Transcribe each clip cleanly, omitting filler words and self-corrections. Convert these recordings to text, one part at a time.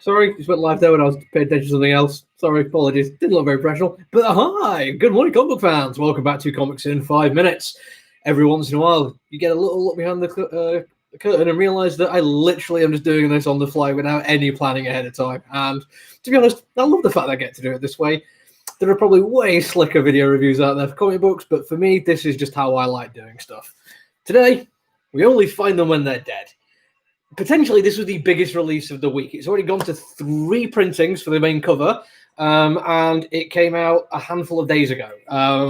Sorry, just went live there when I was paying attention to something else. Sorry, apologies. Didn't look very professional. But hi, good morning, comic book fans. Welcome back to Comics in 5 Minutes. Every once in a while, you get a little look behind the curtain and realize that I literally am just doing this on the fly without any planning ahead of time. And to be honest, I love the fact that I get to do it this way. There are probably way slicker video reviews out there for comic books, but for me, this is just how I like doing stuff. Today, we only find them when they're dead. Potentially, this was the biggest release of the week. It's already gone to 3 printings for the main cover, and it came out a handful of days ago.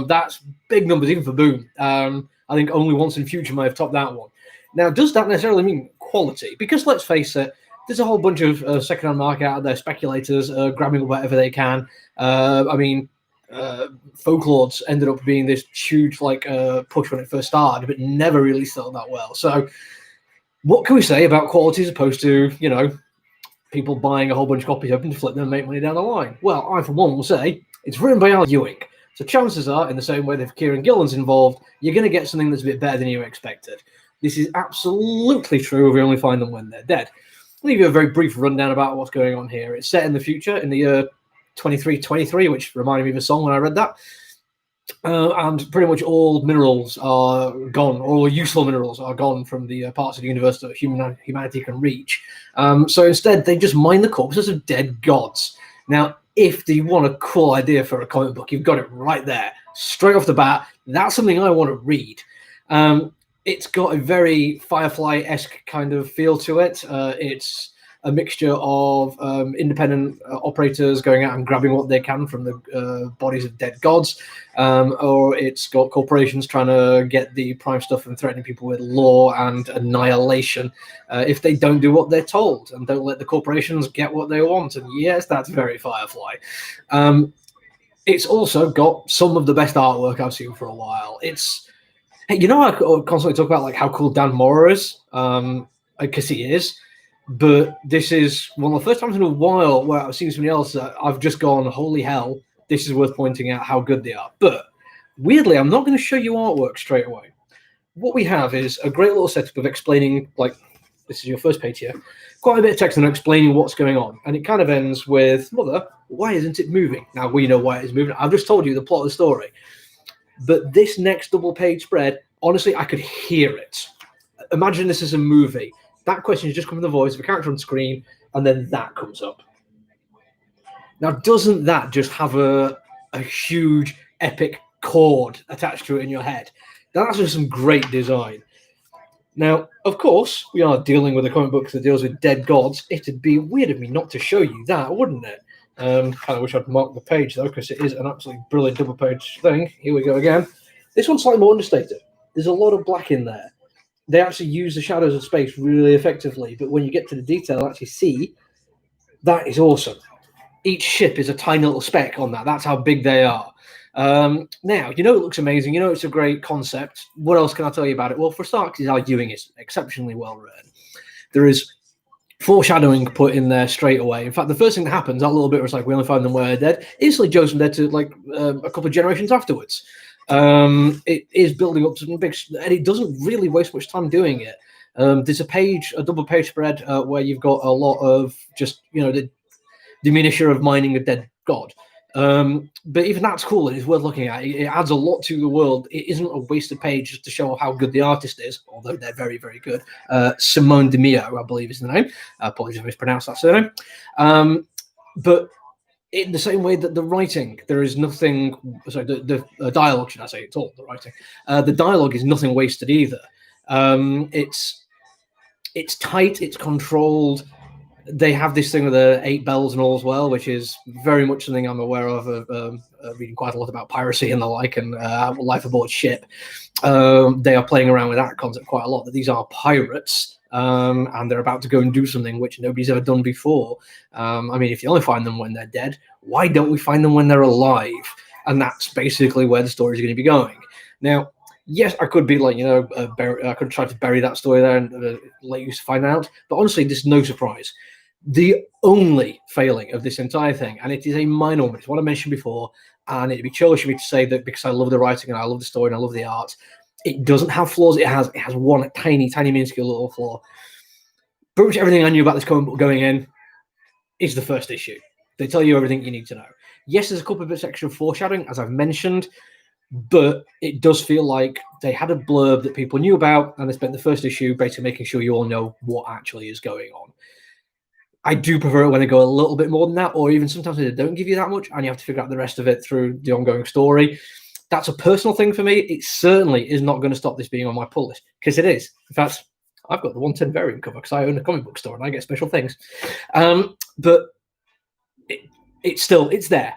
That's big numbers, even for Boom. I think only Once in Future might have topped that one. Now, does that necessarily mean quality? Because let's face it, there's a whole bunch of second-hand market out there, speculators grabbing whatever they can. Folklords ended up being this huge push when it first started, but never really sold that well. So what can we say about quality as opposed to, people buying a whole bunch of copies open to flip them and make money down the line? Well, I, for one, will say it's written by Al Ewing. So chances are, in the same way that if Kieran Gillen's involved, you're going to get something that's a bit better than you expected. This is absolutely true if we only find them when they're dead. I'll give you a very brief rundown about what's going on here. It's set in the future, in the year 2323, which reminded me of a song when I read that. And pretty much all minerals are gone, all useful minerals are gone from the parts of the universe that humanity can reach. So instead, they just mine the corpses of dead gods. Now, if you want a cool idea for a comic book, you've got it right there. Straight off the bat, that's something I want to read. It's got a very Firefly-esque kind of feel to it. It's a mixture of independent operators going out and grabbing what they can from the bodies of dead gods, or it's got corporations trying to get the prime stuff and threatening people with law and annihilation if they don't do what they're told and don't let the corporations get what they want. And yes, that's very Firefly. It's also got some of the best artwork I've seen for a while. I constantly talk about how cool Dan Mora is, because he is. But this is one of the first times in a while where I've seen somebody else that I've just gone, holy hell, this is worth pointing out how good they are. But weirdly, I'm not going to show you artwork straight away. What we have is a great little setup of explaining, this is your first page here, quite a bit of text and explaining what's going on. And it kind of ends with, Mother, why isn't it moving? Now, we know why it is moving. I've just told you the plot of the story. But this next double page spread, honestly, I could hear it. Imagine this as a movie. That question is just coming from the voice of a character on screen, and then that comes up. Now, doesn't that just have a huge, epic chord attached to it in your head? That's just some great design. Now, of course, we are dealing with a comic book that deals with dead gods. It'd be weird of me not to show you that, wouldn't it? Kind of wish I'd marked the page, though, because it is an absolutely brilliant double-page thing. Here we go again. This one's slightly more understated. There's a lot of black in there. They actually use the shadows of space really effectively, but when you get to the detail, actually see, that is awesome. Each ship is a tiny little speck on that. That's how big they are. Now, it looks amazing. It's a great concept. What else can I tell you about it? Well, for starters, Al Ewing is exceptionally well written. There is foreshadowing put in there straight away. In fact, the first thing that happens, that little bit was we only find them where they're dead, instantly goes from there to a couple of generations afterwards. It is building up to something big, and it doesn't really waste much time doing it. There's a double page spread where you've got a lot of just the diminisher of mining a dead god. But even that's cool. It is worth looking at. It adds a lot to the world. It isn't a wasted page just to show off how good the artist is, although they're very, very good. Simone DeMio, I believe, is the name. Apologies if I mispronounced that surname. But in the same way that the writing, there is nothing. Sorry, the dialogue, should I say? It's all the writing. The dialogue is nothing wasted either. It's tight. It's controlled. They have this thing with the 8 bells and all as well, which is very much something I'm aware of reading quite a lot about piracy and the like, and life aboard ship. They are playing around with that concept quite a lot. That these are pirates. And they're about to go and do something which nobody's ever done before. If you only find them when they're dead, why don't we find them when they're alive? And that's basically where the story is going to be going. Now, yes, I could be I could try to bury that story there and let you find out. But honestly, there's no surprise. The only failing of this entire thing, and it is a minor one, it's what I mentioned before, and it'd be churlish of me to say that because I love the writing and I love the story and I love the art, it doesn't have flaws. It has one tiny, minuscule little flaw. Pretty much everything I knew about this comic book going in, is the first issue. They tell you everything you need to know. Yes, there's a couple of bits extra foreshadowing, as I've mentioned, but it does feel like they had a blurb that people knew about, and they spent the first issue basically making sure you all know what actually is going on. I do prefer it when they go a little bit more than that, or even sometimes they don't give you that much, and you have to figure out the rest of it through the ongoing story. That's a personal thing for me. It certainly is not going to stop this being on my pull list, because it is. In fact, I've got the 110 variant cover because I own a comic book store and I get special things. But it's there.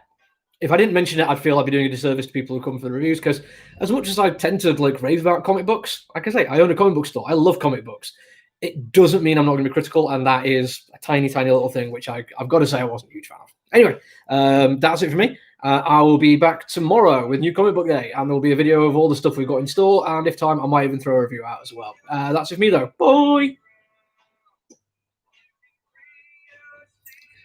If I didn't mention it, I'd feel I'd be doing a disservice to people who come for the reviews, because as much as I tend to like rave about comic books, like I say, I own a comic book store. I love comic books. It doesn't mean I'm not going to be critical, and that is a tiny, tiny little thing, which I've got to say I wasn't a huge fan of. Anyway, that's it for me. I will be back tomorrow with New Comic Book Day, and there'll be a video of all the stuff we've got in store, and if time, I might even throw a review out as well. That's it for me, though. Bye!